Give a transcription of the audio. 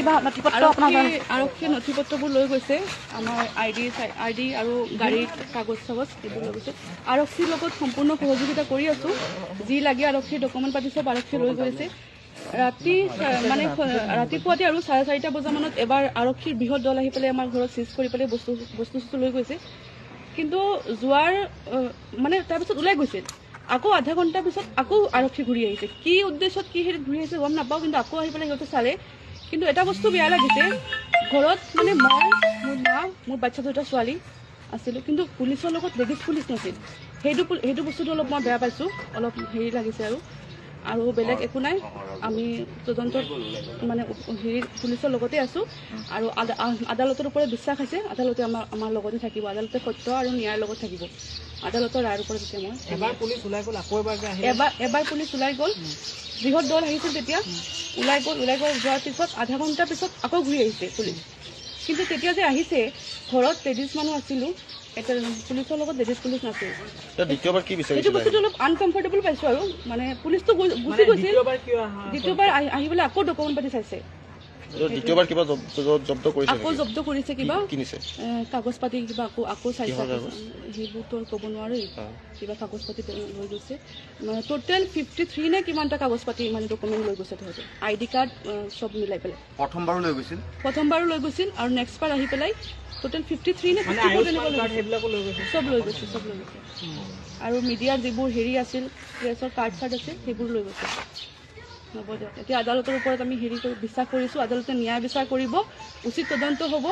কিবা নথিপত্ৰ আপোনাৰ আৰক্ষীয়ে নথিপত্ৰবোৰ লৈ গৈছে আমাৰ আইডি আৰু গাড়ীৰ কাগজ চাগজ এইবোৰ লৈ গৈছে আৰক্ষীৰ লগত সম্পূৰ্ণ সহযোগিতা কৰি আছো যি লাগে আৰক্ষীৰ ডকুমেণ্ট পাতি চব আৰক্ষীয়ে লৈ গৈছে ৰাতি মানে ৰাতিপুৱাতে আৰু 4:30 বজামানত এবাৰ আৰক্ষীৰ বৃহৎ দল আহি পেলাই আমাৰ ঘৰত চিজ কৰি পেলাই বস্তু লৈ গৈছে কিন্তু যোৱাৰ মানে তাৰপিছত ওলাই গৈছিল আকৌ আধা ঘণ্টাৰ পিছত আকৌ আৰক্ষী ঘূৰি আহিছে কি উদ্দেশ্যত কি হেৰিত ঘূৰি আহিছে গম নাপাওঁ কিন্তু আকৌ আহি পেলাই সিহঁতে চালে কিন্তু এটা বস্তু বেয়া লাগিছে ঘৰত মানে মই মোৰ মা মোৰ বাচ্চা দুটা ছোৱালী আছিলোঁ কিন্তু পুলিচৰ লগত লেডিজ পুলিচ নাছিল সেইটো বস্তুটো অলপ মই বেয়া পাইছোঁ অলপ হেৰি লাগিছে আৰু বেলেগ একো নাই আমি তদন্তত মানে হেৰি পুলিচৰ লগতে আছোঁ আৰু আদালতৰ ওপৰত বিশ্বাস আছে আদালতে আমাৰ লগতে থাকিব আদালতে সত্য আৰু ন্যায়ৰ লগত থাকিব আদালতৰ ৰায়ৰ ওপৰত এতিয়া মই এবাৰ পুলিচ ওলাই গ'ল বৃহৎ দল আহিছিল তেতিয়া ওলাই গ'ল যোৱাৰ পিছত আধা ঘণ্টাৰ পিছত আকৌ ঘূৰি আহিছে পুলিচ কিন্তু তেতিয়া যে আহিছে ঘৰত লেডিজ মানুহ আছিলোঁ এটা পুলিচৰ লগত লেডিজ পুলিচ নাছিল সেইটো বস্তুটো অলপ আনকমফৰ্টেবল পাইছোঁ আৰু মানে পুলিচটো গুচি গৈছিল দ্বিতীয়বাৰ আহি পেলাই আকৌ ডকুমেণ্ট পাতি চাইছে আকৌ জব্দ কৰিছে কিবা কাগজ পাতি কিবা আকৌ চাইছে সেইবোৰতো ক'ব নোৱাৰি কিবা কাগজ পাতি লৈ গৈছে টোটেল 53 নে কিমানটা কাগজ পাতি মানে ডকুমেণ্ট লৈ গৈছে তাহাঁতে আইডি কাৰ্ড চব মিলাই পেলাই প্ৰথমবাৰো লৈ গৈছিল আৰু নেক্সট বাৰ আহি পেলাই টোটেল 53 নে 54 চব লৈ গৈছে আৰু মিডিয়াৰ যিবোৰ হেৰি আছিল প্ৰেছৰ কাৰ্ড আছে সেইবোৰ লৈ গৈছে হ'ব দিয়ক এতিয়া আদালতৰ ওপৰত আমি হেৰি কৰি বিশ্বাস কৰিছোঁ আদালতে ন্যায় বিচাৰ কৰিব উচিত তদন্ত হ'ব